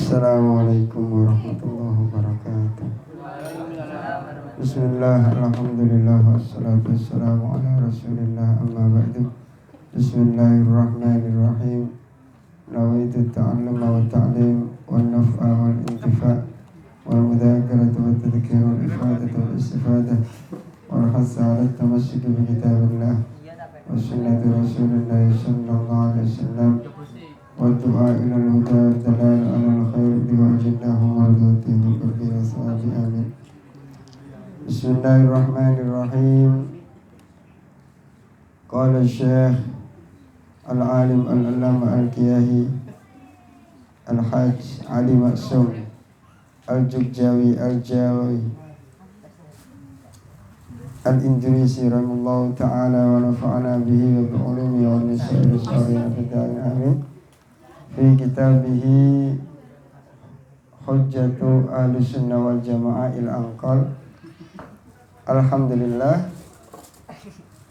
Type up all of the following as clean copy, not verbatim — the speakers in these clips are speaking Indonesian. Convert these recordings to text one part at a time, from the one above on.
Assalamualaikum warahmatullahi wabarakatuh. Bismillah, alhamdulillah, wassalatu wassalamu ala rasulillah, amma ba'du. Bismillahirrahmanirrahim. Nawaitu ta'alluma wa ta'lim wa naf'a wal intifa' wal mudhakaratu wa tadhkir wal ifadatu wal istifadah wal hassa ala tamassuki bi kitabillah wa sunnati rasulillah sallallahu alaihi wasallam والدعاء إلى الهدى والدلال على الخير بوجه الله ومرضاته وقربه وثوابه آمين. بسم الله الرحمن الرحيم. قال الشيخ العالم العلامة الكياهي الحاج علي مأسوم الجوجاوي الجاوي الإندونيسي رحمه الله تعالى ونفعنا به وبعلومه والنساء الصالحين في الدار آمين. Fi kitabihi Hujjatu Ahli Sunnah wal Jamaah il Anqal. Alhamdulillah,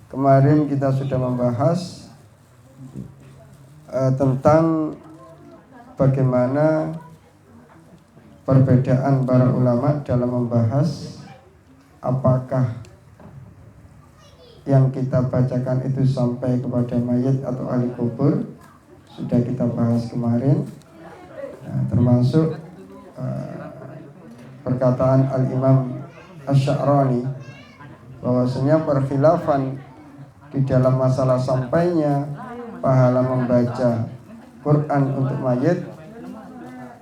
kemarin kita sudah membahas tentang bagaimana perbedaan para ulama dalam membahas apakah yang kita bacakan itu sampai kepada mayit atau ahli kubur. Sudah kita bahas kemarin, termasuk perkataan Al-Imam Asy-Sya'rani bahwasanya perkhilafan di dalam masalah sampainya pahala membaca Quran untuk mayit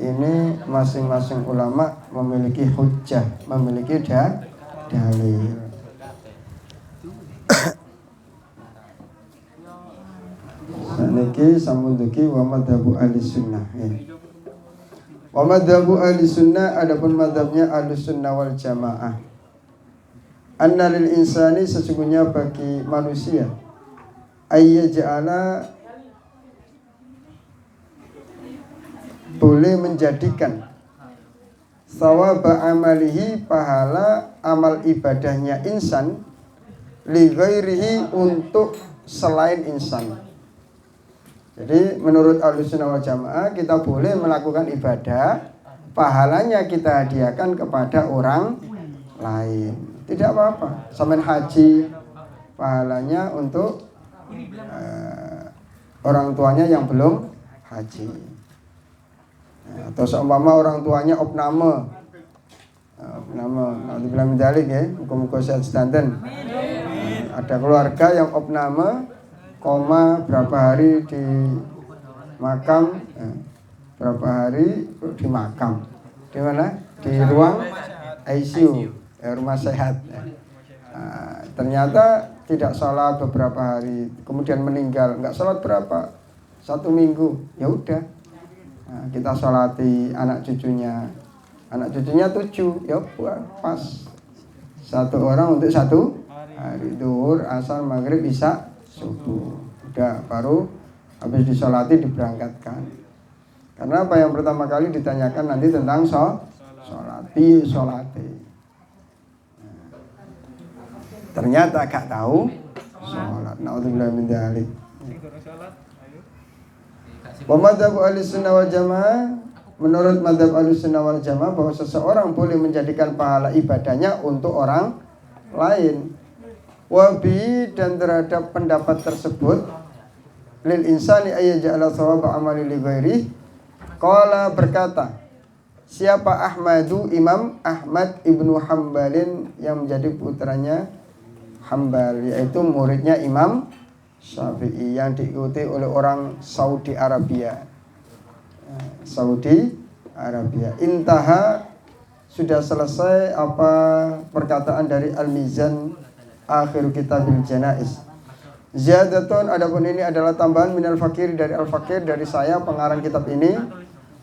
ini masing-masing ulama memiliki hujjah, memiliki dalil. Niki samunduki wa madhabu ahli sunnah. Wa madhabu ahli sunnah, adapun madhabnya ahli sunnah wal jamaah. Anna lil insani, sesungguhnya bagi manusia, ayyaja'ala, boleh menjadikan sawaba amalihi, pahala amal ibadahnya insan, li ghairihi, untuk selain insan. Jadi menurut Ahlussunnah wal Jamaah kita boleh melakukan ibadah, pahalanya kita hadiahkan kepada orang lain. Tidak apa-apa. Sampai haji, pahalanya untuk orang tuanya yang belum haji. Atau seumpama orang tuanya opname, nanti bilang medalik ya, muka-muka sehat sedanten. Ada keluarga yang opname, koma berapa hari di makam, berapa hari di makam, di mana? Di ruang ICU, rumah sehat. Ternyata tidak sholat beberapa hari, kemudian meninggal, nggak sholat berapa, 1 minggu, ya udah, kita sholati anak cucunya 7, ya pas 1 orang untuk 1 hari, zuhur, asar, maghrib, isya, subuh, udah baru habis disolati diberangkatkan. Karena apa, yang pertama kali ditanyakan nanti tentang solati. Ternyata gak tahu sholat. Naudzubillah min dzalik. Wa madzhab Ahlussunnah wal Jamaah, menurut madzhab Ahlussunnah wal Jamaah bahwa seseorang boleh menjadikan pahala ibadahnya untuk orang lain. Wabi, dan terhadap pendapat tersebut, lil insani ayyaja'ala thawaba amali li ghairi. Qala, berkata siapa? Ahmadu, Imam Ahmad ibnu Hambalin, yang menjadi putranya Hambal, yaitu muridnya Imam Syafi'i, yang diikuti oleh orang Saudi Arabia. Intaha, sudah selesai apa perkataan dari Al-Mizan akhir kitabil janaiz. Ziyadatun, adapun ini adalah tambahan minal fakir, dari al-fakir, dari saya pengarang kitab ini.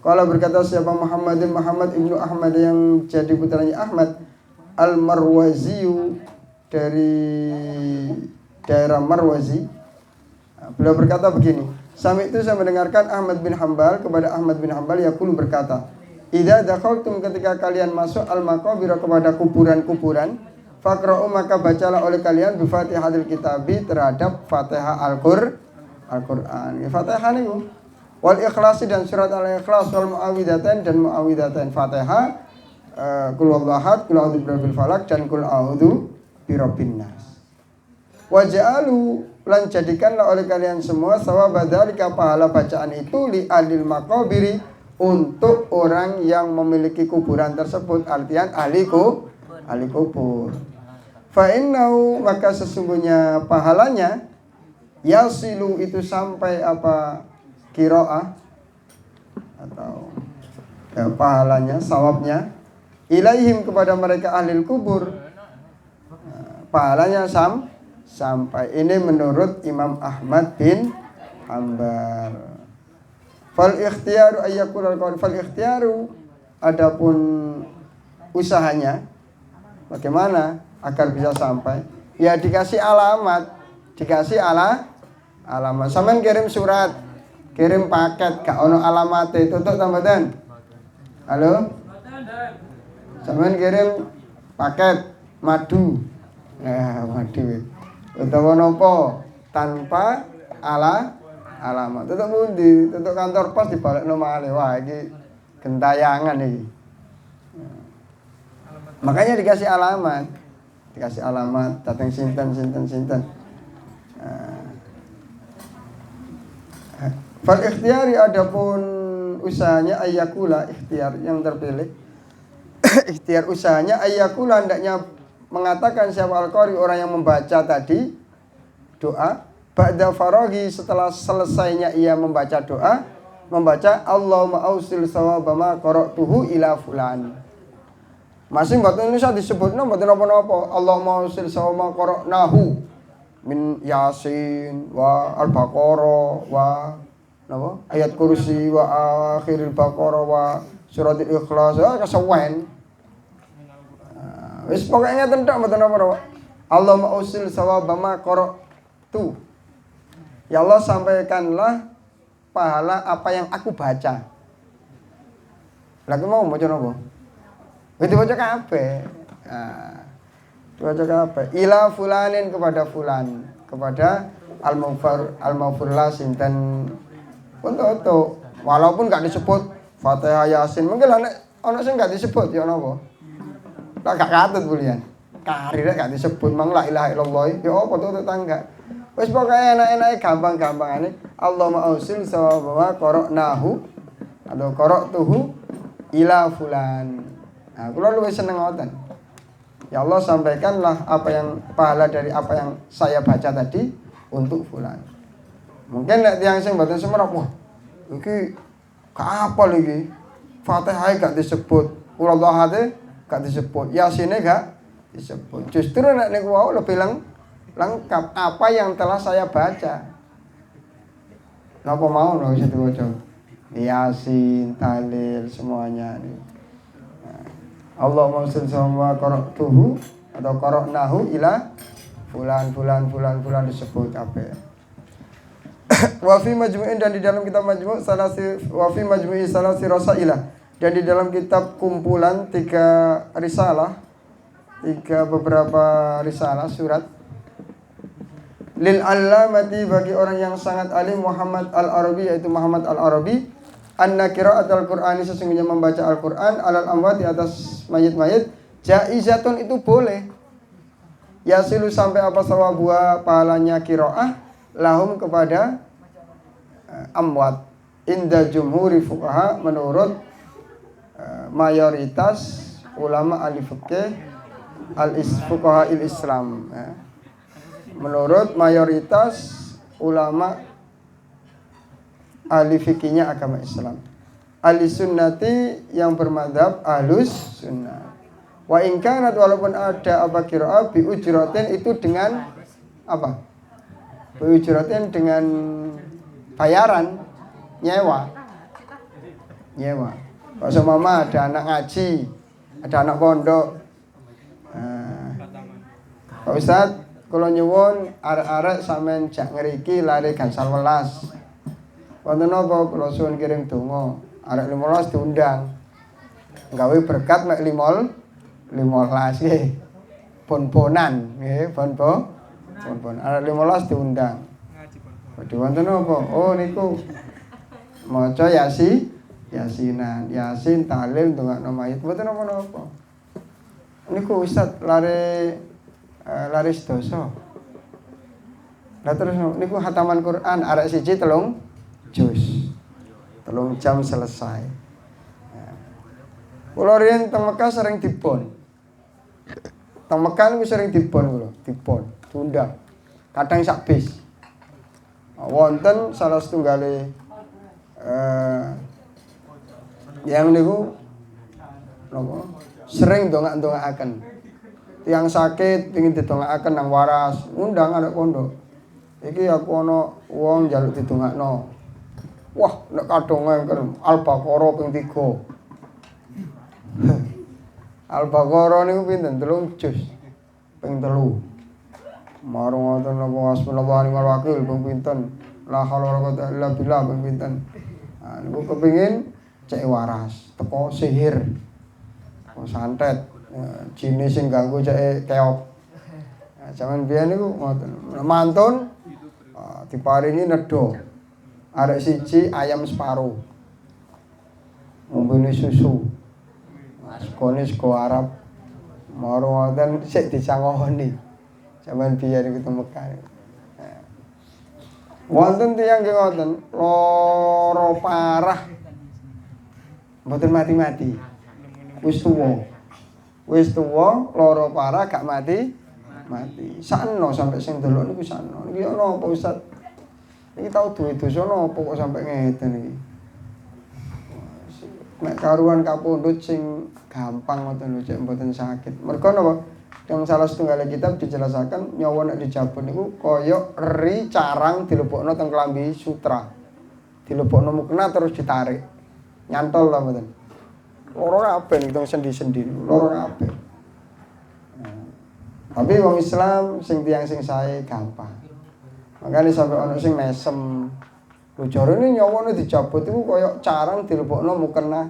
Kalau berkata siapa Muhammad ibnu Ahmad, yang jadi putranya Ahmad al-Marwaziyu, dari daerah Marwazi. Beliau berkata begini, Sami itu saya mendengarkan Ahmad bin Hambal, kepada Ahmad bin Hambal yaqul, berkata, idza dakhaltum, ketika kalian masuk al-maqabir, kepada kuburan-kuburan, faqra'u, maka bacalah oleh kalian bi Fatihatil Kitabi, terhadap Fatihah Al-Qur'an. Ya, Fatihah niku Wal ikhlasi dan surat al-ikhlas, wal muawwidzatain dan muawwidzatain Fatihah, qul huwallahu ahad, qul a'udzu birabbil falaq dan qul a'udzu birabbin nas. Wa ja'alu lan jadikanlah oleh kalian semua sawaba dzalika pahala bacaan itu li alil maqabiri untuk orang yang memiliki kuburan tersebut, artian ahli kubur. Fa innahu maka sesungguhnya pahalanya yasilu itu sampai apa qiraah atau ya, pahalanya sawabnya ilaihim kepada mereka ahli kubur. Pahalanya sampai ini menurut Imam Ahmad bin Hanbal. Fal ikhtiyaru ayyakul al-qaul fal ikhtiyaru adapun usahanya bagaimana agar bisa sampai ya dikasih alamat sampean kirim surat kirim paket gak ono alamate tutuk tambahan. Halo? Sampeyan kirim paket madu. Ya, madu. Utawa napa tanpa alamat. Tutuk pundi? Tutuk kantor pos dibalekno malih. Wah, iki gentayangan iki. Makanya dikasih alamat. Dikasih alamat datang sinten. Fal ikhtiyari adapun usahanya ayyakula ikhtiar yang terpilih ikhtiar usahanya ayyakula hendaknya mengatakan siapa al-qari orang yang membaca tadi doa ba'da faraghi setelah selesainya ia membaca doa membaca Allahumma ausil sawaba ma qara'tuhu ila fulan. Masing mboten Indonesia disebutno mboten napa-napa Allahumma ausil sawaba ma qara'nahu min Yasin wa Al-Baqarah wa napa ayat kursi wa akhiril Baqarah wa suratul Ikhlas kesuwen. Wis pokoknya tentok mboten napa-napa. Allahumma usil sawaba ma qara'tu. Ya Allah sampaikanlah pahala apa yang aku baca. Lagi mau maca napa? Wis dibaca kabeh. Dibaca kabeh. Ila fulanin kepada fulan, kepada al-maghfurlah sinten untuk walaupun gak disebut Fatihah Yasin mungkin ana sing gak disebut ya napa tak gak katut bulian karire gak disebut mang la ilaha illallah ya apa tuh tetangga wis pokoke enak-enake gampang-gampangane Allahumma ausil sawaba qara'nahu atau qara'tuhu ila fulan. Nah kula luwih seneng ngoten ya Allah sampaikanlah apa yang pahala dari apa yang saya baca tadi untuk fulan. Mungkin nek tiyang sing mboten semerap, wah iki kapal iki. Fatihah gak disebut, qul huwallahu ahad gak disebut, Yasine gak disebut. Justru nek niku wau lebih lengkap apa yang telah saya baca. Napa mau lho wis diwaca. Yasin, Tahlil semuanya nih. Allahumma shalli wa qara'tuhu atau qara'nahu ila fulan disebut kabeh. Wa fi majmu'in dan di dalam kitab majmu' salasi rasailah dan di dalam kitab kumpulan 3 risalah 3 beberapa risalah surat lil allamati bagi orang yang sangat alim Muhammad al-Arabi yaitu Muhammad al-Arabi anna qira'at al-Qur'ani sesungguhnya membaca Al-Qur'an alal amwat di atas mayit-mayit jaizatun itu boleh yasilu sampai apa sawabua pahalanya qira'ah lahum kepada amwat inda jumhuri fuqaha menurut mayoritas ulama ahli fikih fuqaha Islam menurut mayoritas ulama ahli fikihnya agama Islam ahli sunnati yang bermadhab ahlus sunnah wa in kanat walaupun ada apa qiraah bi ujratin itu dengan apa ujratin dengan bayaran nyewa. Kalau seumpama ada anak ngaji, ada anak pondok. Pak Ustaz, kalau nyuwun arek-arek sampean jak ngriki lare gansal welas. Wonten napa kula suwun kirim donga, arek 15 diundang. Gawe berkat mek 15 nggih. Pon-ponan nggih, pon-pon. Arek 15 diundang. Di wonten apa? Oh niku maca yasinan, yasin tahlil ndongakno mayit mboten napa-napa. Niku Ustaz lari sedoso. Lah terus niku hataman Quran arek siji 3 juz. 3 jam selesai. Kula riyen teng Mekah sering dipon. Teng Mekah niku sering dipon kula, diundang. Kadang sak bis. Wonten salah setunggale yang niku napa sering dongak-dongakaken. Tiang sakit pengin didongakaken nang waras, ngundang anak pondok. Iki aku ana wong njaluk didongakno. Wah, nek kadung ngengker Al-Baqarah ping 3. Al-Baqarah niku pinten? 3 juz. Ping 3. Marang ngoten napa hasbunallahu wa ni'mal wakil ping pinten? La haula wala quwwata illa billah ping pinten. Nah, niku kepengin cek waras, teko sihir. Santet, jine sing ganggu cek keop. Nah, zaman biyen niku ngoten. Mantun diparingi nedha. Arek siji ayam separo. Ngombene susu. Sekone sego Arab. Maro ngoten sik dicangoni. Zaman biyen iku teng Mekah. Wonten tiyang nggih ngoten, lara parah. Mboten mati-mati. Wis tuwa, lara parah gak mati. Sakno sampai sing delok niku sakno. Niki ana apa Ustaz? Iki tau duwe dosa napa kok sampai ngeten iki. Nek karuan kapundhut sing gampang ngoten lho cek mboten sakit. Mergo napa? Yang salah setunggal kitab dijelasaken nyawa nek dijabut niku kaya eri carang dilebokno teng klambi sutra. Dilebokno mukena terus ditarik. Nyantol lah mboten. Loro kabeh ning sendi-sendi, loro kabeh. Tapi wong Islam sing tiyang sing sae gampang. Makane sampe ana sing mesem. Lho jarene nyawane dijabut iku kaya carang dilebokno mukena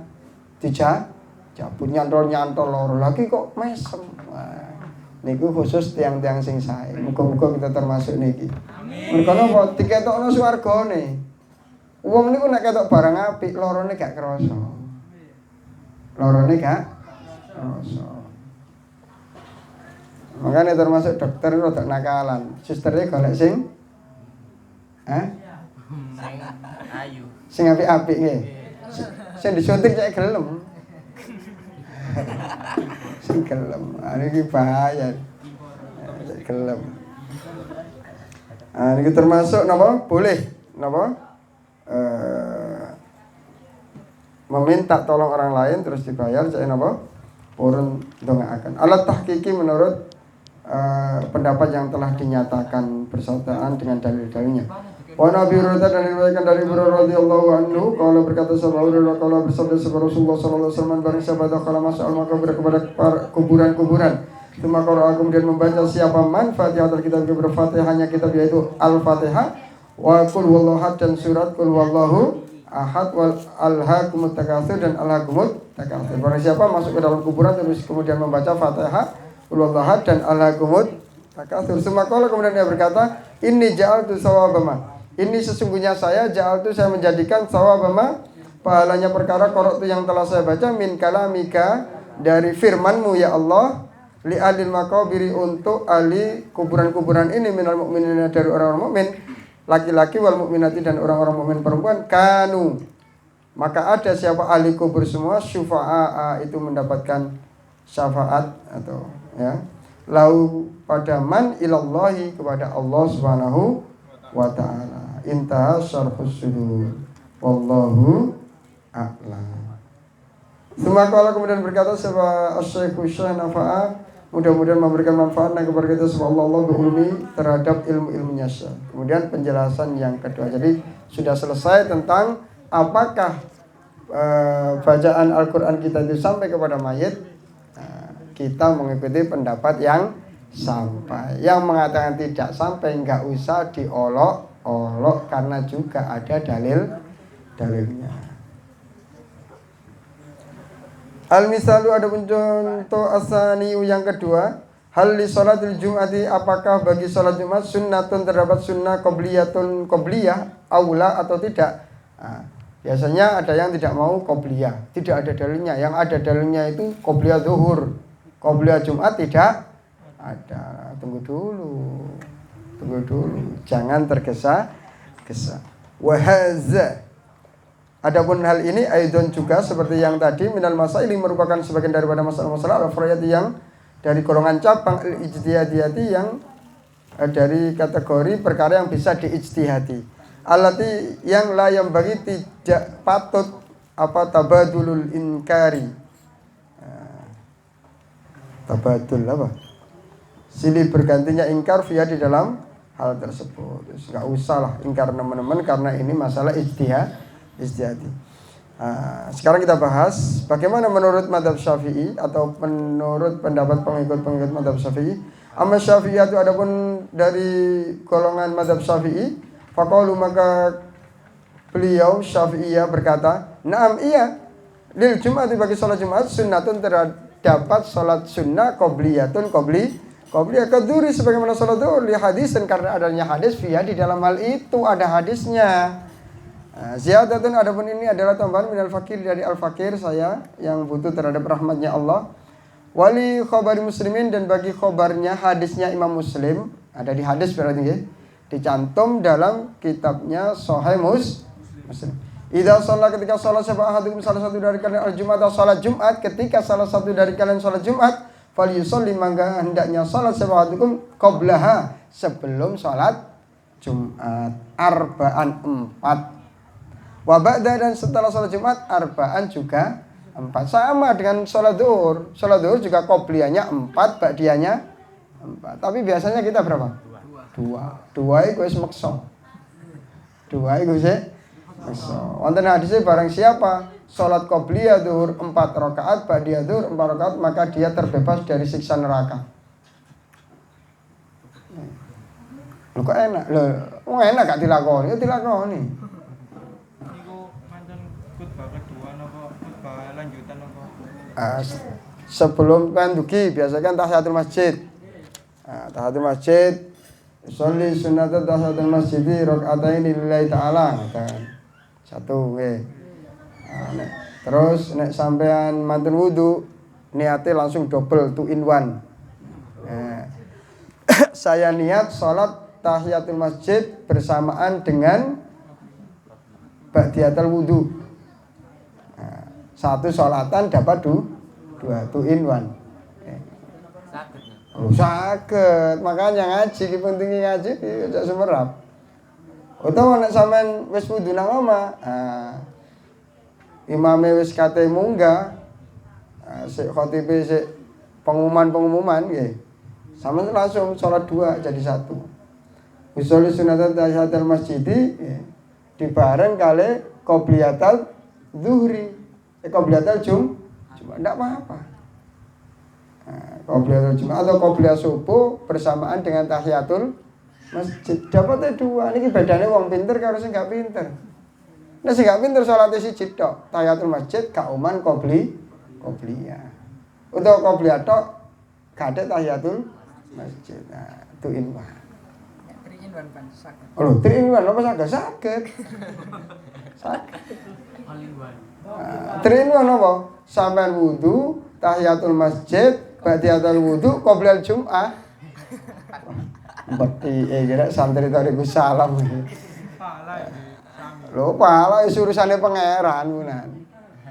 dijabut nyantol-nyantol loro. Lagi kok mesem. Wah, niku khusus tiyang-tiyang sing sae. Muga-muga kita termasuk niki. Mergo napa diketokno swargane. Wong niku nek ketok barang apik, lorone gak krasa. Makanya termasuk dokter rada nakalan. Susternya golek sing ayu. Sing apik-apik nggih. Sing disuntik cek gelem. Sing gelem. Niki bahaya. Cek gelem. Niki termasuk napa? Boleh napa? Meminta tolong orang lain terus dibayar cek napa? Purun ndongaaken. Alat tahqiqi menurut pendapat yang telah dinyatakan bersamaan dengan dalil-dalilnya. Wa Nabi Hurairah dan diriwayatkan dari Hurairah radhiyallahu anhu kalau berkata sallallahu kalau bersabda Rasulullah sallallahu alaihi wasallam barang siapa dakhala mas'al makabir kepada kuburan-kuburan maka kemudian membaca siapa man Fatihatul kitab berfatihahnya kitab yaitu Al-Fatihah wa qul huwallahu ahad dan surat qul huwallahu ahad wal alhaakumut takatsur dan alhaakumut takatsur. Barang siapa masuk ke dalam kuburan terus kemudian membaca Fatihah qul huwallahu ahad dan alhaakumut takatsur. Semakala kemudian dia berkata, "Inni ja'altu sawabama." Ini sesungguhnya saya menjadikan sawabama pahalanya perkara qara'tu yang telah saya baca min kalamika dari firman-Mu ya Allah li alil maqabiri untuk ahli kuburan-kuburan ini minal mukminina dari orang-orang mukmin laki-laki wal mukminati dan orang-orang mukmin perempuan kanu maka ada siapa ahli kubur semua syufa'a itu mendapatkan syafaat atau ya lau pada man ilallahi kepada Allah Subhanahu wa ta'ala. Intaha syarhus sudur wallahu a'lam. Semakala kemudian berkata sebab Asy-Syaikh Nafa'a mudah-mudahan memberikan manfaat dan kepada kita subhanallah Allah berulumi terhadap ilmu-ilmunya. Kemudian penjelasan yang kedua. Jadi sudah selesai tentang apakah bacaan Al-Quran kita itu sampai kepada mayit. Kita mengikuti pendapat yang sampai. Yang mengatakan tidak sampai enggak usah diolok-olok karena juga ada dalilnya. Al-misalu ada contoh asaniyu yang kedua. Hal li sholatil jum'ati apakah bagi sholat Jumat sunnatun terdapat sunnah qobliyah aula atau tidak? Biasanya ada yang tidak mau qobliyah, tidak ada dalilnya. Yang ada dalilnya itu qobliyah zuhur, qobliyah Jumat tidak ada. Tunggu dulu, jangan tergesa-gesa. Wahaza. Adapun hal ini aidon juga seperti yang tadi minal masail merupakan sebagian daripada masalah-masalah al-fur'iyati yang dari golongan cabang al-ijtihadiyati yang dari kategori perkara yang bisa diijtihadi. Allati yang la yang bagi tidak patut apa tabadulul inkari. Tabadul apa? Silih bergantinya ingkar via di dalam hal tersebut. Enggak usah lah ingkar teman-teman karena ini masalah ijtihadi. Sekarang kita bahas bagaimana menurut mazhab Syafi'i atau menurut pendapat pengikut-pengikut mazhab Syafi'i. Amma Syafi'i itu adapun dari golongan mazhab Syafi'i, faqalu maka beliau Syafi'iyah berkata, "Na'am iya. Lil Jumat bagi salat Jumat sunnatun terdapat salat sunnah qobliyatun qobliyah keduri sebagaimana salat zuhur li hadis dan karena adanya hadis via di dalam hal itu ada hadisnya." Ziyadatun adapun ini adalah tambahan minal fakir dari al-fakir saya yang butuh terhadap rahmatnya Allah. Wali khabari muslimin dan bagi khabarnya hadisnya Imam Muslim ada di hadis berarti ya, dicantum dalam kitabnya Sahih Muslim. Idza shalla ketika salat sahadukum salah satu dari kalian al-Jumat atau salat Jumat, ketika salah satu dari kalian salat Jumat, falyusalli mangga hendaknya salat sahadukum qablaha sebelum salat Jumat arba'an 4. Wa ba'da dan setelah salat Jumat arba'an juga 4. Sama dengan salat zuhur. Salat zuhur juga qobliyahnya 4, ba'diyahnya 4. Tapi biasanya kita berapa? 2 iku wis meksa. 2 iku wis meksa. Wonten hadise barang siapa salat qobliyah zuhur 4 rakaat, ba'diyah zuhur 4 rakaat, maka dia terbebas dari siksa neraka. Lho kok enak? Lho, enak gak dilakoni? Ya dilakoni. Sebelum pendugi biasakan tahiyatul masjid. Tahiyatul masjid sholli sunnatat tahiyatul masjid rakaataini lillahi ta'ala kan. Satu nggih. Terus nek sampean mantun wudu niate langsung double 2 in 1. Saya niat salat tahiyatul masjid bersamaan dengan ba'diyatul wudu. Satu sholatan dapat 2 in 1. Sakit. Makanya ngaji ki pentingnya ngaji ki aja semerap. Utawa nek sampean wis wudu nang omah, imame wis kate munggah, sik khotibe sik pengumuman nggih. Sampeyan langsung salat 2 jadi 1. Usul sunatan tahiyatul masjid dibareng kali qobliyatul zuhri. Qobliyatul Jumat enggak apa-apa. Qobliyatul Jumat atau qobliyah subuh bersamaan dengan tahiyatul masjid. Dapatnya 2. Niki bedane wong pinter karo sing gak pinter. Nek sing gak pinter salate siji tok, tahiyatul masjid gak uman qobliyah. Utawa qobliyah tok gak ada tahiyatul masjid. Nah, 2 in 1. 3 in 1 kan sakit. Oh, 3 in 1 apa sakit? Sakit. All in one. 3 in 1 apa? Sampean wudu, tahiyatul masjid, ba'diyatul wudu, qobliyah Jumat. Beti kira santri tariku salam. Lho, pahala iso urusane pangeran kunan.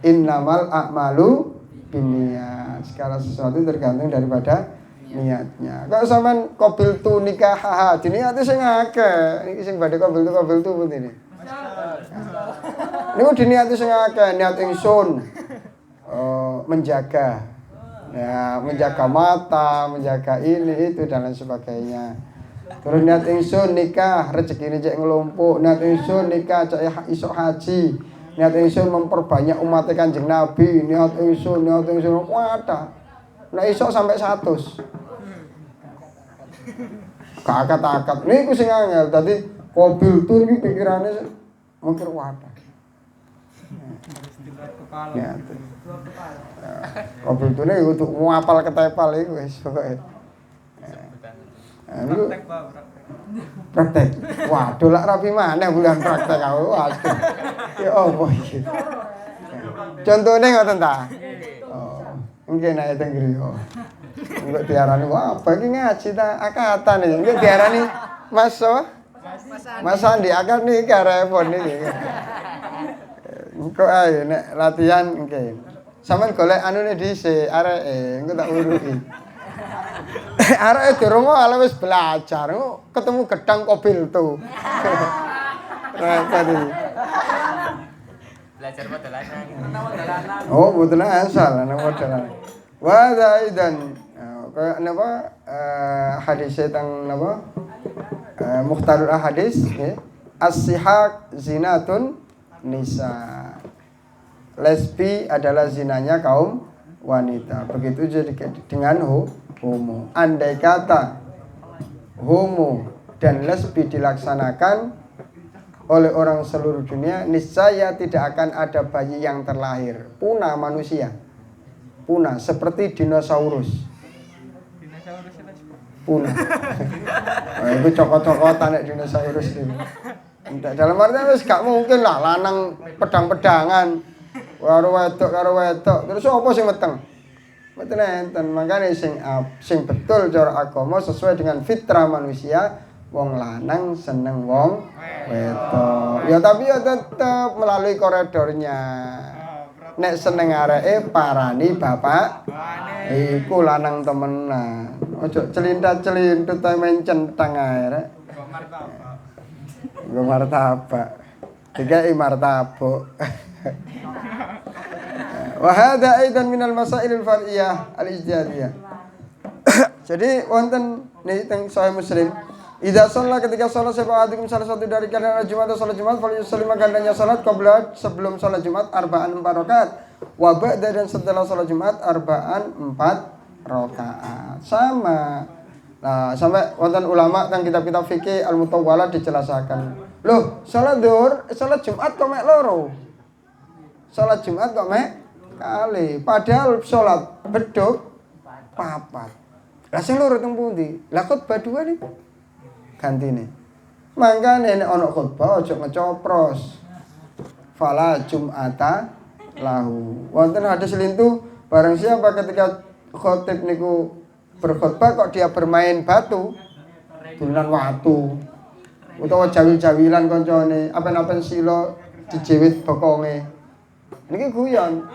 Innamal a'malu binniyat. Segala sesuatu tergantung daripada niatnya. Kalau sampean qabil tu nikah diniati sing akeh. Iki sing badhe qabil tu pundi ini. Niku diniati sing akeh, niat ingsun menjaga. Ya, menjaga mata, menjaga ini itu dan lain sebagainya. Terus niat ingsun nikah, rezekine cek ngelumpuk, niat ingsun nikah cek iso haji. Niat ingsun memperbanyak umat Kanjeng Nabi, niat ingsun wadah. Nek iso sampai 100. Kakat-kakat niku sing angel. Dadi qabil tur iki pikirane mungkir wadah. Ya. Qabil tur kudu ngapal ketepal iku wis pokoke. Praktek, Pak, praktek. Praktek. Waduh lak rapi maneh bulan praktek aku. Waduh. Ya apa iki? Contone ngoten ta? Oh, nggih nek teng griya. Engko diarani wah apa iki ngaji ta akatan iki. Nggih diarani Mas Mas Andi akad niki karepon niki. Engko ae nek latihan nggih. Sampeyan golek anune dhisik areke engko tak uruki. Areke durung ala wis belajar, ketemu gedang kobil tuh. Repot iki. Belajar modelannya. Oh, modelan asal ana modelan. Wa zaidan kaya napa hadis tentang napa Mukhtarul Ahadis nggih. As-sihaq zinatun nisa. Lesbi adalah zinanya kaum wanita. Begitu jadi dengan homo. Andai kata homo dan lesbi dilaksanakan oleh orang seluruh dunia, niscaya tidak akan ada bayi yang terlahir. Punah manusia. Punah seperti dinosaurus. Punah. Oh, itu cokot-cokotan nek dinosaurus itu. Dalam artian wis gak mungkin lah lanang pedang-pedangan karo wedok. Terus apa sing meteng? Mboten enten. Makane sing betul cara agama sesuai dengan fitrah manusia, wong lanang seneng wong wedok. Ya tapi ya tetep melalui koridornya. Nek seneng areke parani bapak. Iku lanang temenan. Ojo celintat-celintut ae main centang ae rek. Nggo martabak. Dikai martabak. Wa hadza aidan minal masailil far'iyah al-ijtihadiyah. Jadi wonten niki teng Sahih Muslim, idza shalla ketika salat sapa adikum salah satu dari kalian Jumat atau salat Jumat fal yusalli gandanya salat qabla sebelum salat Jumat arba'an 4 rakaat wa ba'da dan setelah salat Jumat arba'an 4 rakaat. Sama. Nah, sampai wonten ulama teng kitab-kitab fikih al-mutawwalah dijelaskan. Loh, salat zuhur, salat Jumat kok mek loro? Salat Jumat kok mek kali, padahal salat beduk papat. Lah sing loro teng pundi? Lah khotbah dua nih. Gantine. Mangkane nek ana khotbah aja ngecopros. Fala Jum'ata lahu. Wonten hadis lintu barang siapa ketika khotib niku berkhotbah kok dia bermain batu, dolanan watu. Utawa jawil-jawilan koncone, apen-apen sila dijewit bokonge. Niki guyon.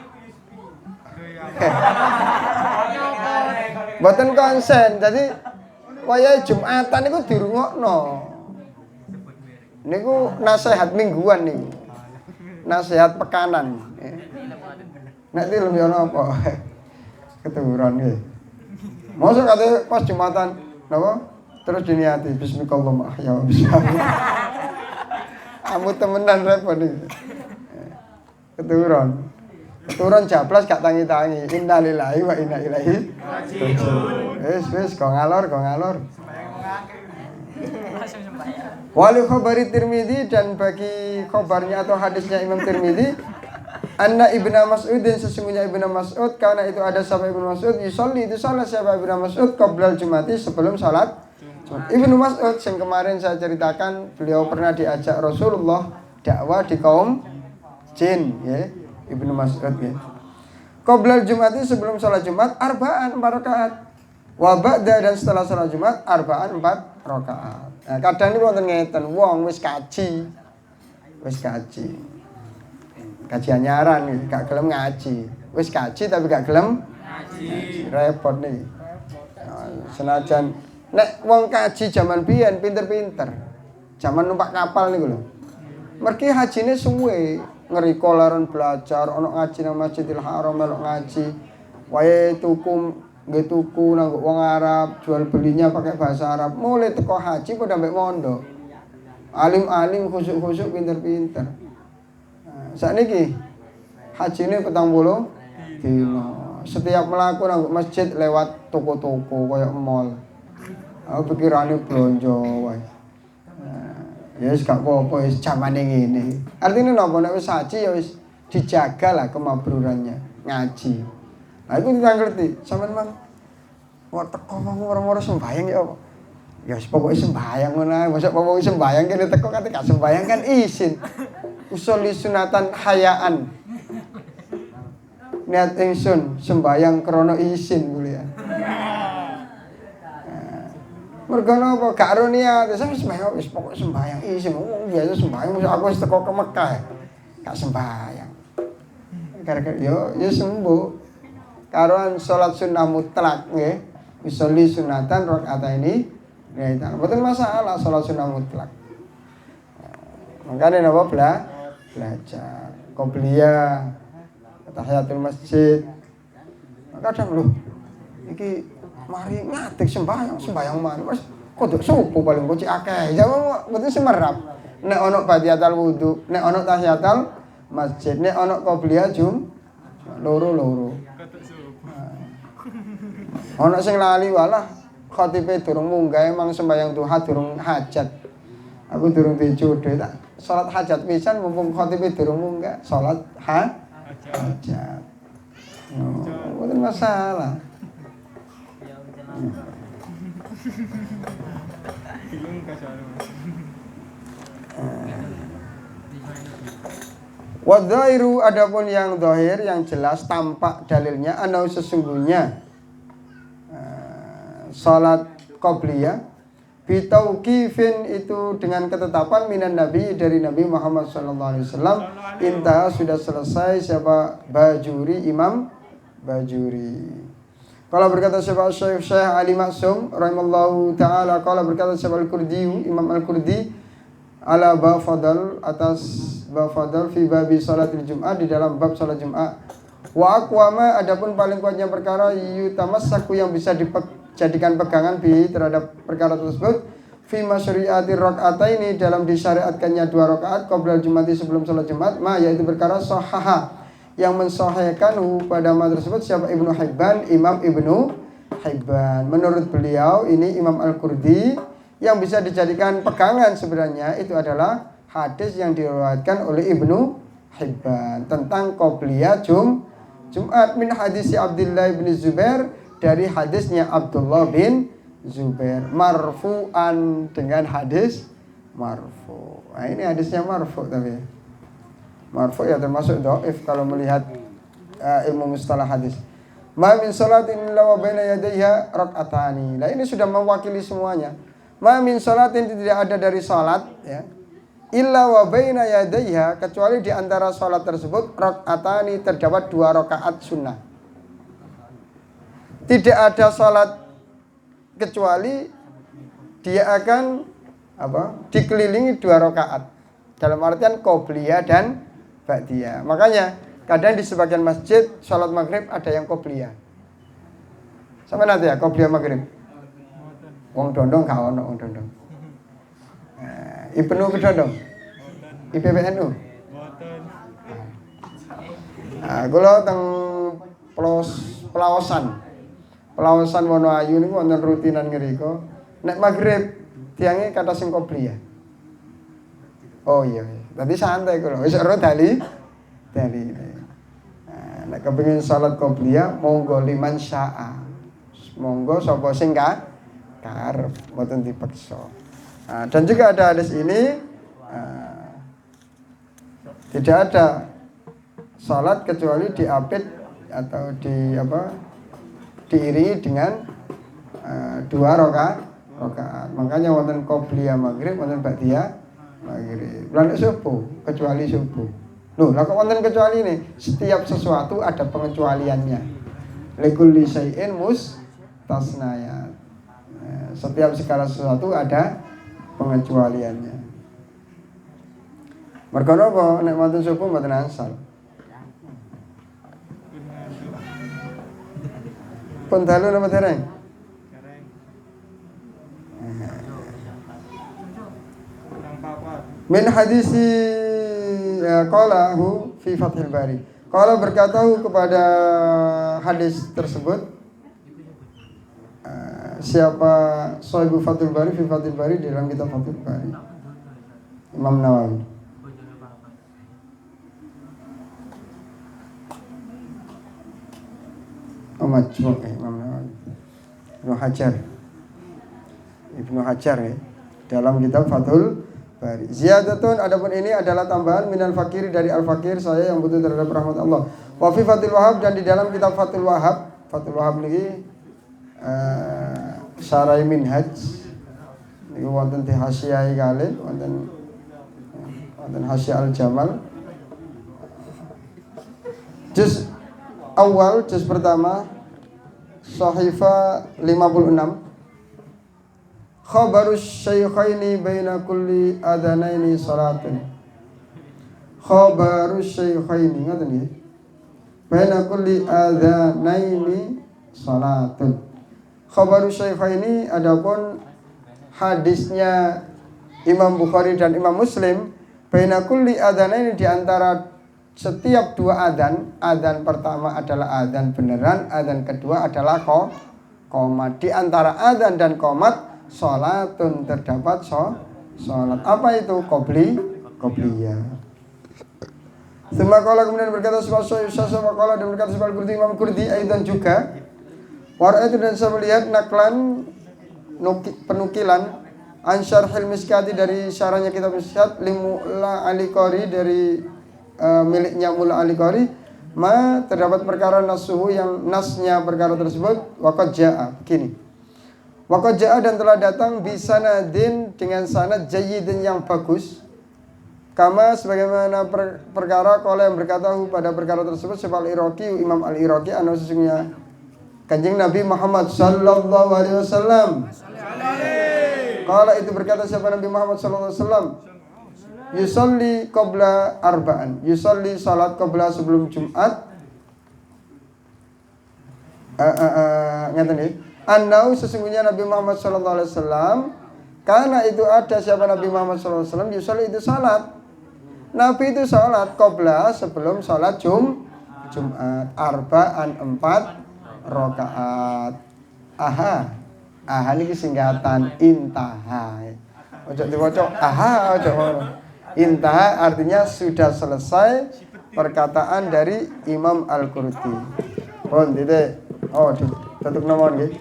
Mboten konsen. Jadi wayahe Jumatan niku dirungokno. Niku nasihat mingguan niku. Nasihat pekanan. Nek film yo napa? Keturunan nggih. Mosok kate pas Jumatan napa? Terus diniati bismillah ya bismillah. Kamu temenan repot iki. Keturunan. Turun jablas gak tangi-tangi. Innalillahi wa inna ilaihi raji'un. Wis go ngalor. Wali khabari Tirmidzi dan bagi khabarnya atau hadisnya Imam Tirmidzi, anna Ibnu Mas'ud dan sesungguhnya Ibnu Mas'ud karena itu ada sahabat Ibnu Mas'ud yusolli itu salat sahabat Ibnu Mas'ud qabla Jumati sebelum salat Jumat. Ibnu Mas'ud yang kemarin saya ceritakan beliau pernah diajak Rasulullah dakwah di kaum jin ya. Ibnu Mas'ud ya. Qoblal Jumati sebelum salat Jumat arba'an 4 rakaat. Wa ba'da dan setelah salat Jumat arba'an 4 rakaat. Nah, kadang niku wonten ngeten, wong wis kaji. Kajian nyaran iki, gak gelem ngaji. Wis kaji tapi gak gelem ngaji. Repot nih. Nah, senajan nek wong kaji zaman biyen pinter-pinter. Zaman numpak kapal niku lho. Mergi hajine suwe. Ngeriko laran belajar ana ngaji nang Masjidil Haram melok ngaji wae tuku nang wong Arab jual belinya pakai bahasa Arab mulai teko haji padha mbek mondok alim-alim khusuk-khusuk pinter-pinter. Nah, sakniki hajine 40 dina setiap mlaku nang masjid lewat toko-toko kaya mall. Aku pikirane blonjo wae. Ya wis gak apa-apa wis jamane ngene. Artine napa nek wis haji ya wis dijagalah kemabrurannya ngaji. Nah iku kita ngerti, sampean Mang. Kok teko wong ora-ora sembayang ya apa? Ya pokoke sembayang ngono ae. Mosok pokoke sembayang kene teko kate gak sembayang kan isin. Usul sunatan hayaan. Niat ingsun sembayang krana isin kuliah. Mergo napa gak karo niat, sembayang wis pokoke sembayang isin. Oh, biasa sembayang aku wis teko ke Mekah. Gak sembayang. Gara-gara yo sembuh. Karoan salat sunnah mutlak nggih. Usolli sunatan rakaataini. Ya itu, betul masalah salat sunnah mutlak. Makanya napa belajar qobliyah, tahiyatul masjid. Kadang lho iki mari ngatik sembayang mari wis kodok subuh paling kok akeh. Ya mboten semerap. Nek ana badiatal wudu, nek ana tahiyatul masjid, nek ana qobliyah loro-loro. Ana sing lali walah khatibe durung munggah emang sembahyang duha durung hajat. Aku durung dijodoh tak salat hajat pisan mumpung khatibe durung munggah salat hajat. Bukan masalah. Wadhairu adapun yang zahir yang jelas tampak dalilnya anau sesungguhnya salat qobliyah bitauqifin itu dengan ketetapan minan nabi dari Nabi Muhammad sallallahu alaihi wasallam intaha sudah selesai siapa Bajuri Imam Bajuri. Kalau berkata siapa Syekh Ali Maksum rahimallahu taala kalau berkata siapa Al-Qurdi Imam Al-Qurdi ala bafadal atas bafadal fi babi salatil Jumat di dalam bab salat Jumat. Wa aqwama adapun paling kuatnya perkara yutamassaku yang bisa dijadikan pegangan bi terhadap perkara tersebut fi masyri'ati rakaataini dalam disyariatkannya 2 rakaat qabla Jumati sebelum salat Jumat ma yaitu perkara sahaha yang mensahihkan pada ma tersebut siapa Ibnu Hibban Imam Ibnu Hibban. Menurut beliau ini Imam Al-Qurdi yang bisa dijadikan pegangan sebenarnya itu adalah hadis yang diriwayatkan oleh Ibnu Hibban tentang qobliyah Jumat min hadis Abdullah bin Zubair dari hadisnya Abdullah bin Zubair marfu'an dengan hadis marfu'. Nah, ini hadisnya marfu' tapi marfu' ya termasuk dhaif kalau melihat ilmu mustalah hadis. Ma min salatin illa wa baina yadayha rak'atani. Nah, ini sudah mewakili semuanya. Ma min salatin tidak ada dari salat ya. Illa wa baina yadayha kecuali di antara salat tersebut rak'atani terdapat 2 rakaat sunnah. Tidak ada salat kecuali dia akan dikelilingi 2 rakaat. Dalam artian qobliyah dan ba'diyah. Makanya kadang di sebagian masjid salat maghrib ada yang qobliyah. Sama nanti ya qobliyah maghrib. Wong dondong gak ono wong dondong. Ibnu kedondong. IPPNU. Nah, kula teng Pelawasan Wonoayu niku wonten rutinan ngriko. Nek maghrib tiange kata sing qobliyah. Oh iya. Tadi santai kula. Wis ora dali. Nek kepengin salat qobliyah monggo liman syaa. Monggo sapa sing karep, mboten dipaksa. Dan juga ada hadis ini tidak ada salat kecuali diapit atau diiringi dengan 2 rakaat. Makanya wonten qobliyah maghrib, wonten ba'diyah maghrib. Lan subuh kecuali subuh. Loh, lah kok wonten kecuali ini? Setiap sesuatu ada pengecualiannya. Likulli syai'in mustasnayat. Setiap segala sesuatu ada pengecualiannya. Mergo napa nek wonten subuh mboten asal. Pun dalu napa dereng? Min hadisi qalahu fi Fathil Bari. Kalau berkatahu kepada hadis tersebut siapa Shaibu Fathil Bari fi Fathil Bari di dalam kitab Fathil Bari Imam Nawawi. Majmu' Imam Nawawi. Ibnu Hajar. Ibnu Ibnu Hajar ya, dalam kitab Fathul Bari. Ziyadatun, adapun ini adalah tambahan minal fakir, dari al-fakir, saya yang butuh terhadap rahmat Allah. Wa fi Fathul Wahab, dan di dalam kitab Fathul Wahab niki Sarai Minhaj niku wonten di Hasyai kalih, wonten Hasya Al-Jamal. Juz awal, juz pertama, Sahifa 56. Khabarus syaikhaini baina kulli adanaini salatun. Khabarus syaikhaini, ngoten nggih. Baina kulli adanaini salatun. Khabarus syaikhaini, adapun hadisnya Imam Bukhari dan Imam Muslim, baina kulli adanaini, di antara setiap dua adzan, adzan pertama adalah adzan beneran, adzan kedua adalah qomat. Di antara adzan dan qomat salatun, terdapat salat. Apa itu? Qobliyah. Semakola, kemudian berkata Semakola, dan berkata Semakola Kurdi, Imam Kurdi aidan juga. Warna itu, dan saya melihat naklan penukilan Ansyarhil Miskati, dari syarahnya kitab Miskat, Limula Al-Qari, dari miliknya Mula Al-Qari, terdapat perkara nasuhu, yang nasnya perkara tersebut, waqad ja'a, begini. Waqad ja'a, dan telah datang bisanadin, dengan sanad jayyidin, yang bagus. Kama, sebagaimana perkara qala, yang berkata pada perkara tersebut sebab Al-Iraqi, Imam Al-Iraqi, anu sesungguhnya Kanjeng Nabi Muhammad sallallahu alaihi wasallam. Qala, itu berkata siapa Nabi Muhammad sallallahu alaihi wasallam, yusalli qabla arba'an, yusalli salat qabla, sebelum Jumat. Ngeten nggih. Annau, sesungguhnya Nabi Muhammad sallallahu alaihi wasallam, karena itu ada siapa Nabi Muhammad sallallahu alaihi wasallam, yusalli, itu salat. Nabi itu salat qabla, sebelum salat Jumat, arba'an, 4 rakaat. Aha niki singkatan intaha. Ojo diwaca aha, ojo ngono. Intaha artinya sudah selesai perkataan dari Imam Al-Qurtubi. Pun titik. Oh, tutup nomor nggih.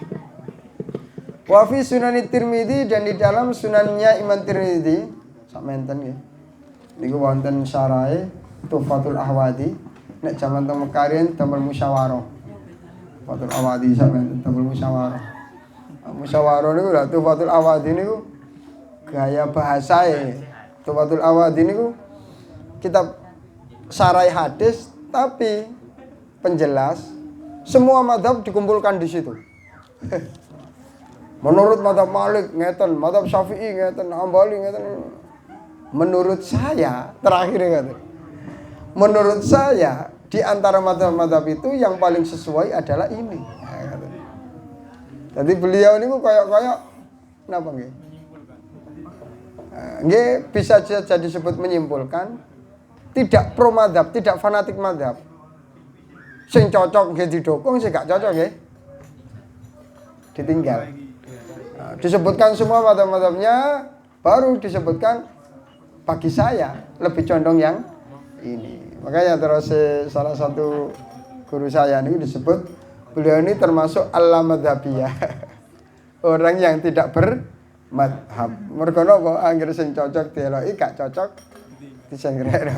Wa fi Sunan Tirmidzi, dan di dalam sunannya Imam Tirmidzi, sakmenten nggih. Niku wonten syarahe Tuhfatul Ahwadi. Nek jaman teng Mekarin damel musyawarah. Tuhfatul Ahwadi sakmenten damel musyawarah. Musyawarah niku lha Tuhfatul Ahwadi niku gaya bahasae. Tuhfatul Ahwadi niku kitab syarah hadis, tapi penjelas semua mazhab dikumpulkan di situ. Menurut mazhab Malik ngeten, mazhab Syafi'i ngeten, Hambali ngeten. Menurut saya, terakhir ngeten. Menurut saya, di antara mazhab-mazhab itu yang paling sesuai adalah ini. Jadi beliau ini kayak napa nggih? Nggih, bisa saja disebut menyimpulkan, tidak pro mazhab, tidak fanatik mazhab. Sing cocok nggih didukung, sing gak cocok nggih ditinggal. Nah, disebutkan semua mazhab-mazhabnya, baru disebutkan bagi saya lebih condong yang ini. Makanya terus salah satu guru saya ini disebut, beliau ini termasuk al-madhabiyah. Orang yang tidak bermadhab. Mergo napa anggere sing cocok dieloki, gak cocok disenggrek.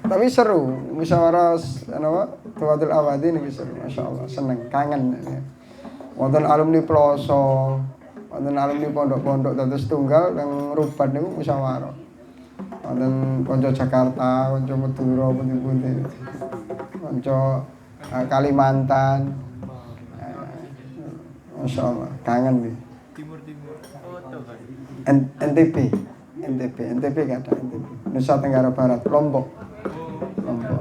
Tapi seru, musyawarah napa Tuhfatul Ahwadi niki seru, masyaallah, seneng, kangen. Wonten alumni Ploso, wonten alumni pondok-pondok dados tunggal yang rubat niku musyawarah. Wonten kanca Jakarta, kanca Madura, pundi-pundi. Kanca Kalimantan. Masyaallah, kangen nggih. Timur-timur. NTB kata NTB. Nusa Tenggara Barat, Lombok.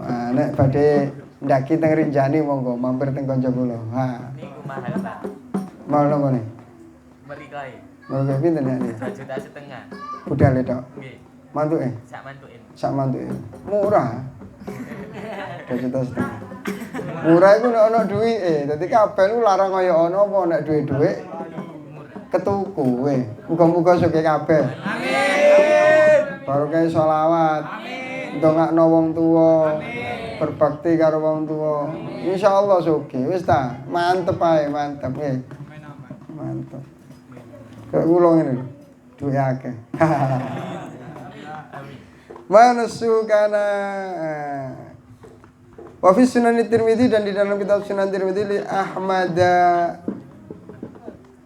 Nek badhe ndaki teng Rinjani monggo mampir teng kanca kula. Ha. Niku mahal, Pak. Mau napa ne? Merikae. Monggo pinten nek? 2,5 juta. Budal to. Nggih. Mantuke? Sak mantuke. Murah. 2,5 juta. Murah iku nek ana duwike. Dadi kabeh lu larang kaya ana apa nek duwe-duwe ketuku we. Muga-muga sugih kabeh. Amin. Barokah sholawat. Amin. Ndongakno wong tuwa. Berbakti karo wong tuwa. Insyaallah sugih. Wis ta, mantep ae, mantep nggih. Mantap. Kayak kula ngene lho. Duwe akeh. Manasu kana wa fi Sunan Tirmidzi dan di dalam kitab Sunan Tirmidzi li Ahmad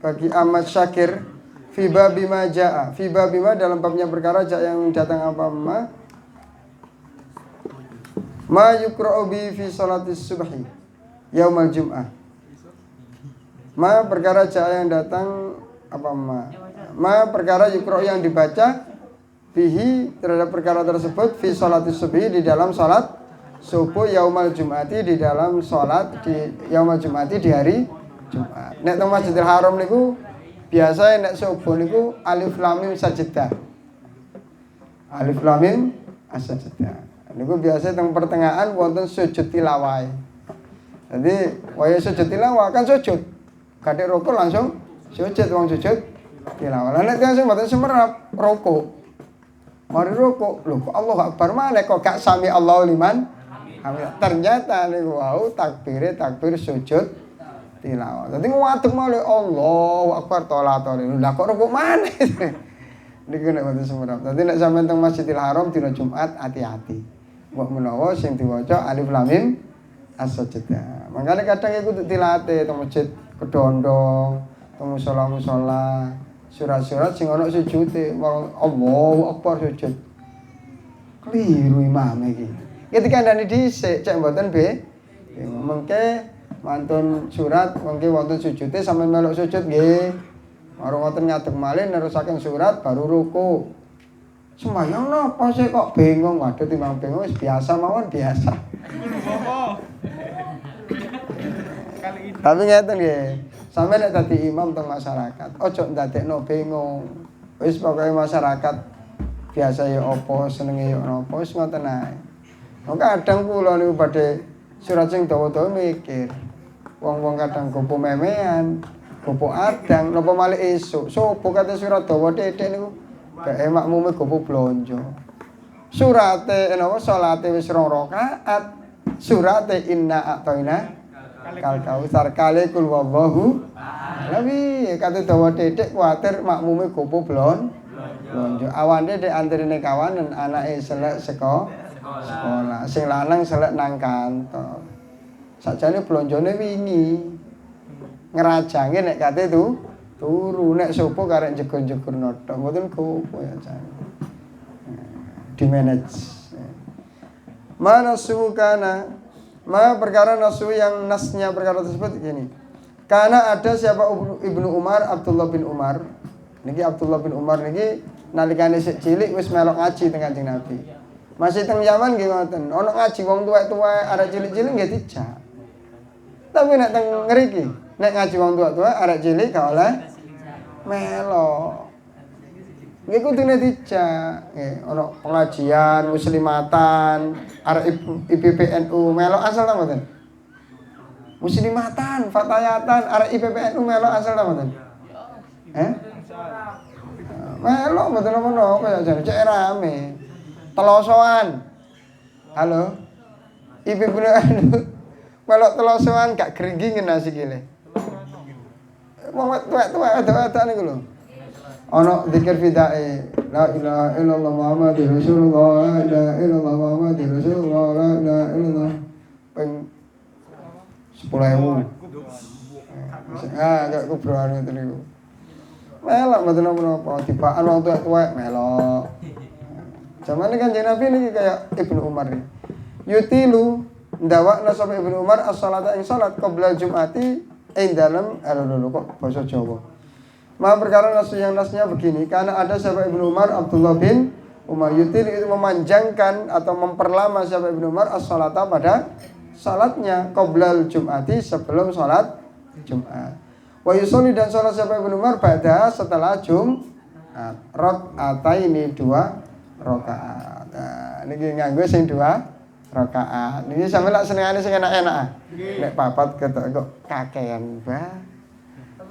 bagi Ahmad Syakir fi babi ma jaa fi babi ma dalam babnya perkara yang datang apa ma yukra'u bi fi salatis subhi yaumal jum'ah. Ma perkara yang datang apa ma perkara yukra'u yang dibaca bihi terhadap perkara tersebut fi salatis subhi di dalam salat subuh yaumal jum'ati di dalam salat di yaumal jum'ati di hari Jumat. Nek teng Masjidil Haram niku biasa nek subuh niku alif lam mim sajdah. Alif lam mim as-sajdah. Niku biasa teng pertengahan wonten sujud tilawah. Jadi waya sujud tilawah kan sujud. Kadek rukuk langsung sujud wong sujud tilawah. Lah nek sing mboten semerap rukuk. Mari rukuk, lho kok Allahu Akbar maneh kok gak sami Allahu liman hamid. Ternyata niku wau takbir sujud tilawah. Dadi ngadeg male Allahu Akbar tolat-tolat. Lah kok rukuk maneh. Niku nek mboten semerap. Dadi nek sampeyan teng Masjidil Haram dina Jumat hati-hati. Mbok menawa sing diwaca alif lam mim as-sajdah. Mangkane kadang iku dilatih teng masjid kedondong, teng musala-musala, surat-surat sing ana sujude, Allahu Akbar sujud. Keliru imam iki. Ketika ndani dhisik cek mboten mengke mantun surat mengke wonten sujude sampeyan melok sujud nggih. Marang ngoten ngadeg malih nerusaken surat baru ruku. Sembayang napa sih kok bingung? Waduh timbang bingung wis biasa mawon biasa. Tapi ngeten nggih. Sampe nek dadi imam teng masyarakat, ojo ndadekno bingung. Wis pokoke masyarakat biasa ya apa, senenge ya napa, wis ngoten ae. Wong kadang kula niku badhe surat sing dawa-dawa mikir. Wong-wong kadang gopo memean, gopo adang, napa malih esuk. Sopo kate surat dawa titik niku kae makmume gopo blonjo. Surate napa salate wis 2 rakaat. Surate inna a'taina kal kausar kale kul wallahu lawi kate dawa titik kuwatir makmume gopo blonjo. Awane dek antrene kawanen anake selek sekolah. Sing lanang selek nang kantor. Sakjane blonjone wingi. Ngerajange nek kate turu nek sopo karek jegur-jegur notok. Mboten gopo ya jan. Di manage. Mana sukana ma perkara nasu yang nasnya perkara tersebut gini. Karena ada siapa Ibnu Umar, Abdullah bin Umar. Niki Abdullah bin Umar niki nalikane sik cilik wis melok ngaji teng Kanjeng Nabi. Masih teng Yaman nggih ngoten. Ana ngaji wong tuwek-tuwek arek cilik-cilik nggih dijak. Tapi nek teng ngriki, nek ngaji wong tuwek-tuwek arek cilik gak oleh melok. Nggih kudune dijak. Nggih ana pengajian muslimatan, arek IPPNU melok asal ta mboten? Muslimatan, fatayatan, arek IPPNU melok asal ta mboten? Melok mboten napa-napa ya jane cek rame. Telosoan. Halo. IPPNU melok telosoan gak gringgingen asikile. Wong tuwek-tuwek ada-ada niku lho. Ana zikir fidae la ilaha illallah muhammadur rasulullah la ilaha illallah muhammadur rasulullah la ilaha illallah ping 10.000 gak kubroan ngoten niku melok mboten napa-napa dibaan wong tuwek-tuwek melok jamane Kanjeng Nabi niki kaya Ibnu Umar iki yutilu ndawakna sapa Ibnu Umar as-salata ing salat qabla jum'ati ing dalem kok basa Jawa. Ma perkara nasnya begini, karena ada sahabat Ibnu Umar Abdullah bin Umar yutil itu memanjangkan atau memperlama sahabat Ibnu Umar as-salata pada salatnya qoblal jum'ati sebelum salat Jumat. Wa yusolli dan salat sahabat Ibnu Umar pada setelah Jumat. Rakaataini 2 rakaat. Nah, niki nganggo sing 2 rakaat. Niki sampe lak senengane sing enak-enak. Nek papat ketok kok kakean bah.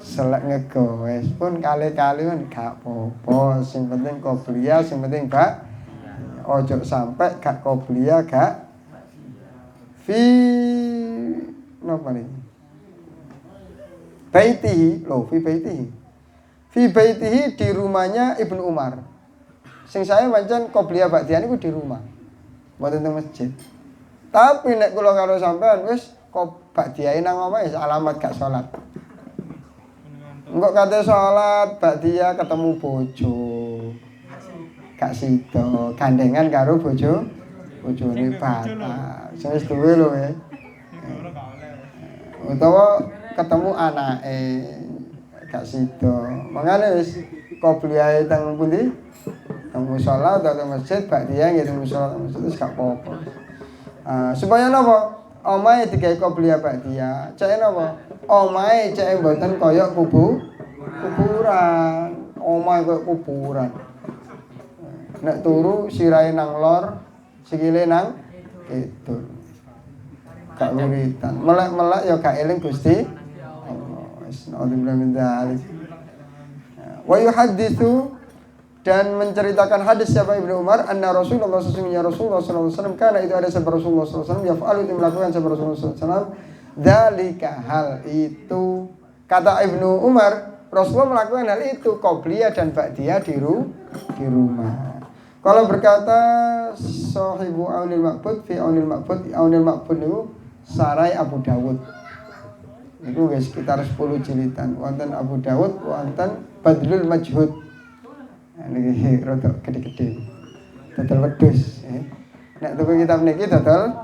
Selek ngegoes pun kali-kali kan gak apa-apa. Sing penting qobliyah, sing penting bak. Ojo sampai gak qobliyah gak fi napa niki? baitihi, loh fi baitihi. Fi baitihi di rumahnya Ibnu Umar. Sing saya pancen qobliyah ba'diyah niku di rumah. Mboten teng masjid. Tapi nek kula karo sampean wis ba'diyah nang omahe alamat gak salat. Engko kate salat ba'diyah ketemu bojo. Gak sida, gandengan karo bojone bapak. Sing wis duwe lho ya. Utawa ketemu anake gak sida. Mangane wis qobliyah teng pundi? Teng musala atau teng masjid, ba'diyah nggih teng musala teng masjid wis gak apa-apa. Supaya napa? Omahe digawe qobliyah ba'diyah. Cek napa? Omahe cek mboten kaya kuburan. Omahe kaya kuburan. Nek turu sirahe nang lor, sikile nang kidul. Gak wiritan. Melek-melek ya gak eling Gusti Allah. Wis naudzubillah min dzalik. Wa yuhadditsu dan menceritakan hadis siapa Ibnu Umar anna Rasulullah sesungguhnya Rasulullah sallallahu alaihi wasallam karena itu ada sahabat Rasulullah sallallahu alaihi wasallam yaf'alu itu melakukan sahabat Rasulullah sallallahu alaihi wasallam dzalika hal itu kata Ibnu Umar Rasulullah melakukan hal itu qobliyah dan ba'diyah di rumah. Kalau berkata sahibu Aunil Ma'bud fi Aunil Ma'bud niku sarai Abu Dawud. Niku guys sekitar 10 jilidan. Wonten Abu Dawud, wonten Badlul Majhud. Niki rada gede-gede. Dodol wedhus, Nek tuku kitab niki dodol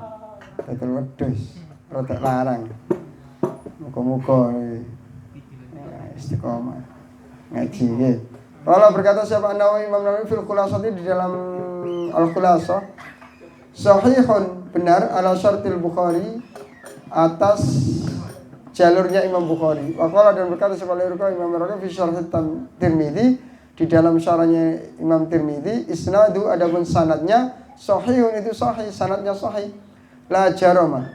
wedhus. Rada larang. Muga-muga istiqomah ngaji nggih. Kalau berkata siapa Nawawi Imam Nawawi fil Khulasah di dalam Al-Khulasah sahihun benar ala syartil Bukhari atas jalurnya Imam Bukhari. Waqala dan berkata siapa Imam Bukhari fi syarh Tirmidzi di dalam syarahnya Imam Tirmidzi isnadu adapun sanadnya sahihun itu sahih, sanadnya sahih. La jarama.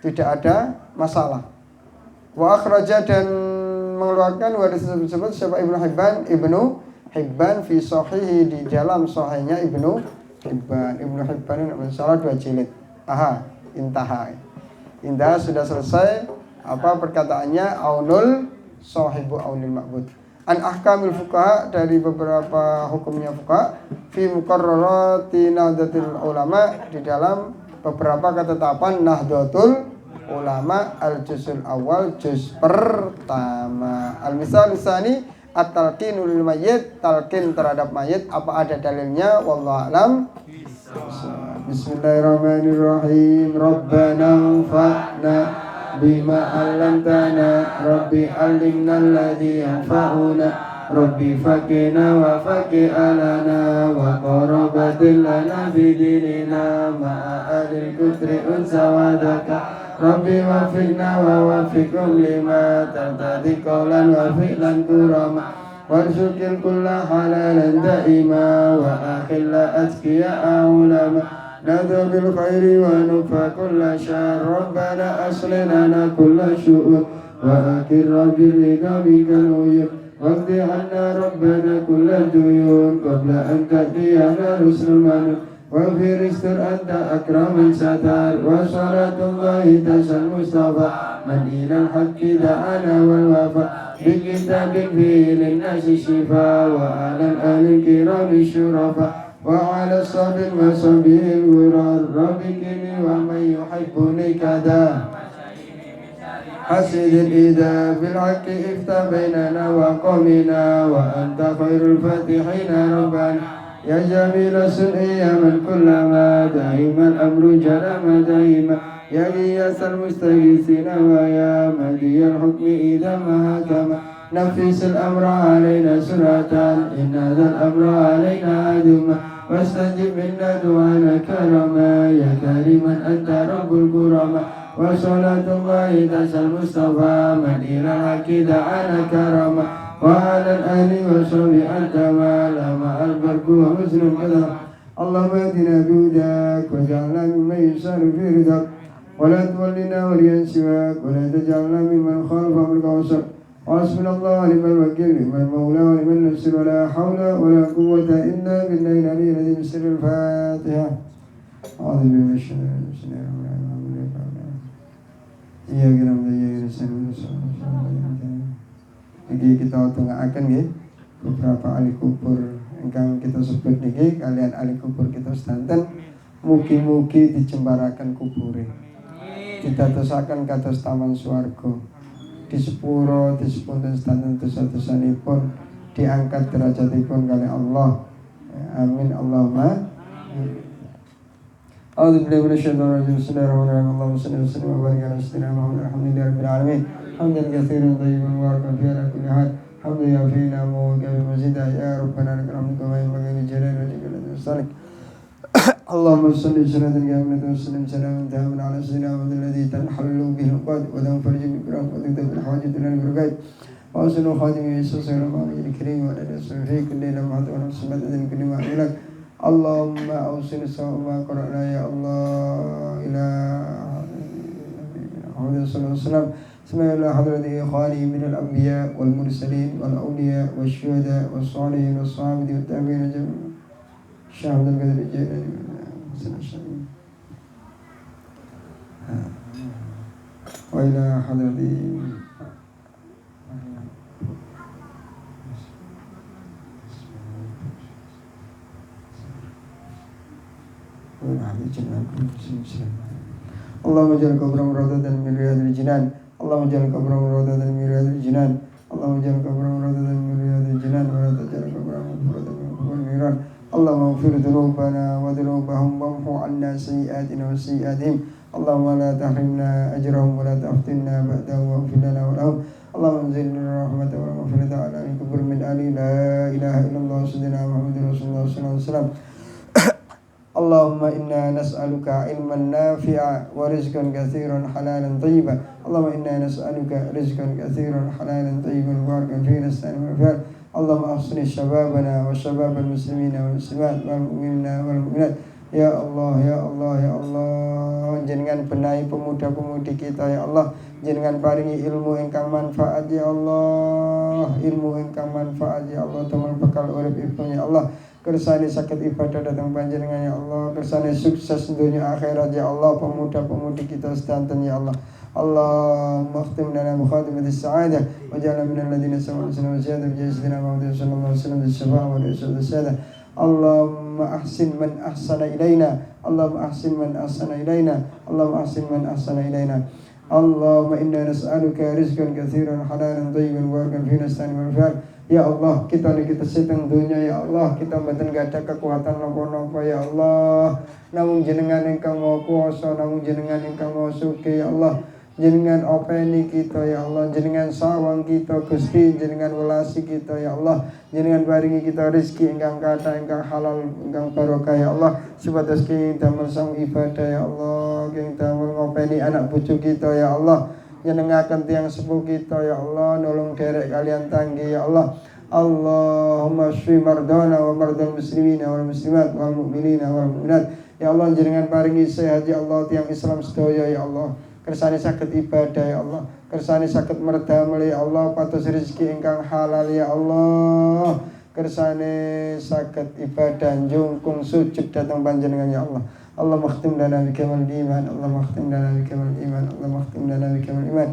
Tidak ada masalah. Wa akhraja dan mengeluarkan hadis tersebut siapa Ibnu Hibban fi sahihi di dalam sahihnya Ibnu Hibban ini salah 2 jilid. Intaha sudah selesai apa perkataannya Aunul sahibu Aunil Ma'bud. An ahkamil fuqaha dari beberapa hukumnya fuqaha fi muqarrarati Nahdlatul Ulama di dalam beberapa ketetapan Nahdlatul Ulama al-juzul awal juz pertama. Al-misal tsani at-talqinu lil mayyit, talqin terhadap mayit apa ada dalilnya wallahu alam. Bismillahirrahmanirrahim. Rabbana anfa'na bima 'allamtana rabbi 'allimna alladhi yanfa'una rabbi faqina wa faqi alana wa qarabatil lana fi dinina ma'a adil kutri unsa wadaka rabbi wafiqna wa wafiqum lima tartadi qawlan wa fi'lan kurama warzuqil kulla halalan da'ima wa akhilla atqiya ulama nadu bil khairi wa nufa kulla syar rabbana aslina kulla syu'ur wa akhir rabbil ridha bikal uyur waqti anna rabbana kulla duyur qabla an ta'tiyana rusul manu wa firistur anta akraman satar wa salatullahi tasal mustafa man ilal haqqi da'ana wal wafa bi kitabin fi linnasi shifa wa alal alil kirami syurafa wa ala sabil wa sabil wurar rabbi kini wa man yuhibbuni kada hasidin idha bil haqqi ifta bainana wa qawmina wa anta khairul fatihina rabbana ya jamila sun'i ya man kullama daiman amru jarama daima ya liyasal mustaghithina wa ya madiyal hukmi idha mahakama nafisul amra alayna suratan inna dhal amra alayna aduma wastajib minna du'ana karama ya kariman anta rabbul kurama wa salatullahi tasal mustafa man ilal haqi da'ana karama wa alal ahli wa sahbi antama lama albarku wa muslim kadha Allahumma adina bihudak wa ja'alna mimman yusaru fi ridak wa la tuwallina waliyan siwak wa la taj'alna mimman khalafa al-kawsar hasbunallahu wa ni'mal wakil ni'mal maula wa ni'mal nasir wa la hawla wa la quwwata illa billahi al-aliyyil azim sirrul Fatiha. A'udzu billahi minasyaitonir rajim. Iya kira iki kita tengahkan nggih beberapa ahli kubur ingkang kita sebut niki kalian ahli kubur kita sedanten mugi-mugi dijembaraken kubure. Didadosaken kados taman swarga. Di sepuro disepunten sedanten dosa-dosanipun diangkat derajatipun kali Allah. Amin Allahumma. A'udzu billahi minasyaitonir rajim. Bismillahirrahmanirrahim. Allahumma shalli wa sallim wa barik ala sayyidina Muhammad alhamdulillahirabbil alamin. Hamdan katsiran thayyiban mubarakan fihi ala kulli hal. Hamdu ya fina wa kabi mazida ya rabbana lakal hamdu kama yanbaghi li jalali wajhika wa salik. Allahumma shalli salatan kamilatan wa sallim salaman taman ala sayyidina Muhammad alladhi tanhallu bihi al-uqad wa tanfariju bi rahmatika bil hawajati lil barakati. Wa sunu khadimi sallallahu alaihi karim wa ala alihi kulli lamhat wa nafsatan kulli ma'ilak. Allahumma awsin sawma qara'na ya Allah ila Muhammad sallallahu alaihi wasallam. Bismillah hadrati ikhwani min al-anbiya wal mursalin wal awliya wash syuhada was salihin was sahabati wat tabi'in jami'an. Syahadul qadri jannati wa ila hadrati Allahumma ja'al qabrahum rawdatan min riyadil jinan. Allahumma ja'al qabrahum rawdatan min riyadil jinan. Allahumma ja'al qabrahum rawdatan min riyadil jinan wa la taj'al qabrahum rawdatan min quburil niran. Allahumma ighfir dhunubana wa dhunubahum wamhu 'anna sayyi'atina wa sayyi'atihim. Allahumma la tahrimna ajrahum wa la taftinna ba'dahum waghfir lana wa lahum. Allahumma anzilna rahmatan wa maghfiratan 'ala al-kubur min ali la ilaha illallah sayyidina Muhammadur Rasulullah sallallahu alaihi wasallam. Allahumma inna nas'aluka ilman nafi'a wa rizqan katsiran halalan thayyiban. Allahumma inna nas'aluka rizqan katsiran halalan thayyiban barakan fihi nasta'inu wa fi'al. Allahumma ahsini syababana wa syababal muslimina wal muslimat wal mu'minina wal mu'minat. Ya Allah, ya Allah, ya Allah, jenengan benahi pemuda-pemudi kita ya Allah. Jenengan paringi ilmu ingkang manfaat ya Allah. Ilmu ingkang manfaat ya Allah, teman bekal urip ibnu ya Allah. Kersane sakit ibadah datang panjenengan ya Allah. Kersane sukses dunia akhirat ya Allah. Pemuda-pemudi kita sedanten ya Allah. Allahumma khtim lana bi khatimatis sa'adah waj'alna minal ladzina sami'u wa ziyada bi sayyidina Muhammad sallallahu alaihi wasallam bis-shafa'a wa bis-sadah. Allahumma ahsin man ahsana ilaina. Allahumma ahsin man ahsana ilaina. Allahumma ahsin man ahsana ilaina. Allahumma inna nas'aluka rizqan katsiran halalan thayyiban barakan fihi nasta'inu wa fi'al. Ya Allah, kita ni kita seteng dunia ya Allah, kita mboten gak ada kekuatan napa-napa ya Allah. Namung jenengan ingkang Maha Kuwasa, namung jenengan ingkang Maha Sugih ya Allah. Jenengan openi kita ya Allah, jenengan sawang kita Gusti, jenengan welasi kita ya Allah. Jenengan paringi kita rezeki ingkang kathah, ingkang halal, ingkang barokah ya Allah. Supados kenging damel sang ibadah ya Allah, kenging damel ngopeni anak bojo kita ya Allah. Nyenengaken tiang sepuh kita ya Allah, nolong derek kalian tanggi ya Allah. Allahumma shfi mardana wa mardal muslimina wal muslimat wal mu'minina wal mu'minat. Ya Allah, jenengan paringi sehat ya Allah tiang Islam sedaya ya Allah. Kersane saged ibadah ya Allah, kersane saged merdamel ya Allah, patos rezeki ingkang halal ya Allah. Kersane saged ibadah njungkung sujud datang panjenengan ya Allah. Allah makhtim lana bi kamal iman, Allah makhtim lana bi kamal iman, Allah makhtim lana bi kamal iman.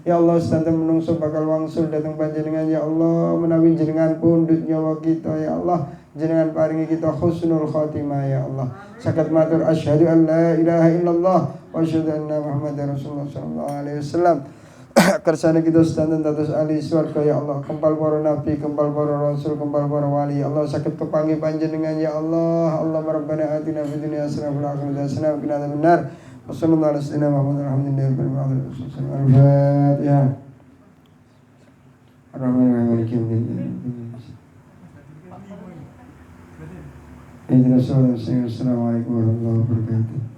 Ya Allah, sedanten menungso bakal wangsul datang panjenengan ya Allah, menawi jenengan pundhut nyawa kita ya Allah. Jenengan paringi kita husnul khotimah ya Allah. Saged matur asyhadu an la ilaha illallah wa asyhadu anna Muhammadar Rasulullah sallallahu alaihi wasallam. Kersane kita sedanten dados ahli swarga ya Allah, kempal para nabi, kempal para rasul, kempal para wali ya Allah. Saged kepanggih panjenengan ya Allah. Allahumma rabbana atina fid dunya hasanah wa fil akhirati hasanah wa qina adzabannar. Wassallallahu ala sayyidina Muhammad alhamdulillahirabbil alamin. Al-Fatihah. Ar-Rahmanir-Rahim maliki yaumiddin. Assalamualaikum warahmatullahi wabarakatuh.